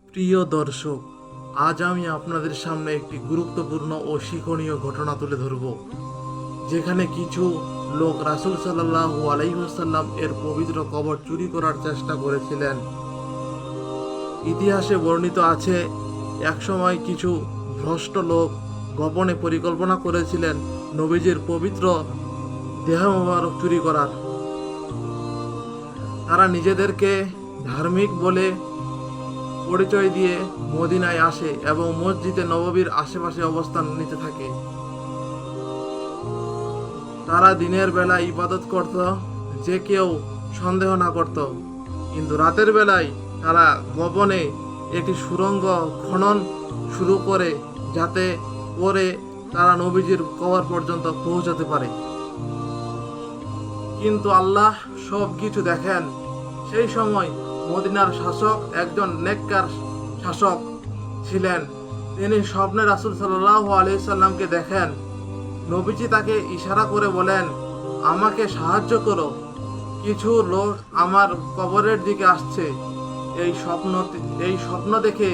প্রিয় দর্শক, আজ আমি আপনাদের সামনে একটি গুরুত্বপূর্ণ ও শিক্ষণীয় ঘটনা তুলে ধরব, যেখানে কিছু লোক রাসূল সাল্লাল্লাহু আলাইহি ওয়াসাল্লাম এর পবিত্র কবর চুরি করার চেষ্টা করেছিলেন। ইতিহাসে বর্ণিত আছে, একসময় কিছু ভ্রষ্ট লোক গোপনে পরিকল্পনা করেছিলেন নবীজির পবিত্র দেহ মোবারক চুরি করার। তারা নিজেদেরকে ধার্মিক বলে পরিচয় দিয়ে মদিনায় আসে এবং মসজিদে নববীর আশেপাশে অবস্থান নিতে থাকে। তারা দিনের বেলায় ইবাদত করত, যে কেউ সন্দেহ না করত, কিন্তু রাতের বেলায় তারা গোপনে একটি সুড়ঙ্গ খনন শুরু করে, যাতে করে তারা নবীজির কবর পর্যন্ত পৌঁছাতে পারে। কিন্তু আল্লাহ সব কিছু দেখেন। সেই সময় মদিনার শাসক একজন নেককার শাসক ছিলেন। তিনি স্বপ্নে রাসূল সাল্লাল্লাহু আলাইহি সাল্লামকে দেখেন। নবীজি তাকে ইশারা করে বলেন, আমাকে সাহায্য করো, কিছু লোক আমার কবরের দিকে আসছে। এই স্বপ্ন দেখে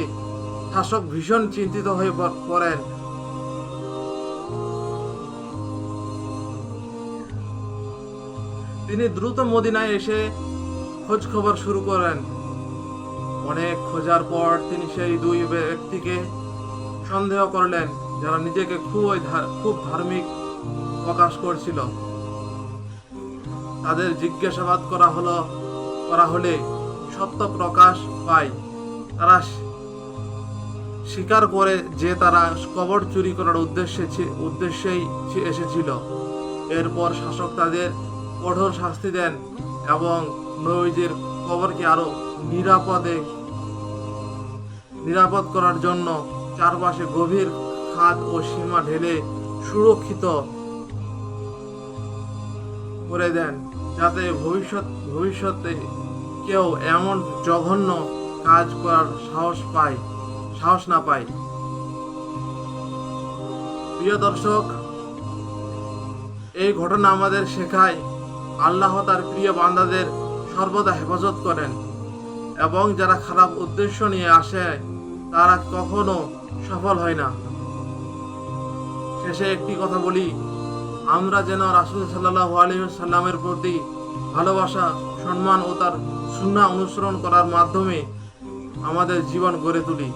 শাসক ভীষণ চিন্তিত হয়ে পড়েন। তিনি দ্রুত মদিনায় এসে খোঁজ খবর শুরু করেন। অনেক খোঁজার পর তিনি সেই দুই ব্যক্তিকে সন্দেহ করলেন, যারা নিজেকে খুব ধার্মিক প্রকাশ করছিল। তাদের জিজ্ঞাসাবাদ করা হলে সত্য প্রকাশ পায়। তারা স্বীকার করে যে তারা কবর চুরি করার উদ্দেশ্যেই এসেছিল। এরপর শাসক তাদের কঠোর শাস্তি দেন এবং নবীজির কবরকে আরো নিরাপদ করার জন্য চারপাশে গভীর খাদ ও সীমা ঢেলে সুরক্ষিত করে দেন, যাতে ভবিষ্যতে কেউ এমন জঘন্য কাজ করার সাহস না পায়। প্রিয় দর্শক, এই ঘটনা আমাদের শেখায় আল্লাহ তার প্রিয় বান্দাদের সর্বদা হেফাজত করেন এবং যারা খারাপ উদ্দেশ্য নিয়ে আসে তারা কখনো সফল হয় না। শেষে একটি কথা বলি, আমরা যেন রাসূল সাল্লাল্লাহু আলাইহি ওয়াসাল্লামের প্রতি ভালোবাসা, সম্মান ও তার সুন্নাহ অনুসরণ করার মাধ্যমে আমাদের জীবন গড়ে তুলি।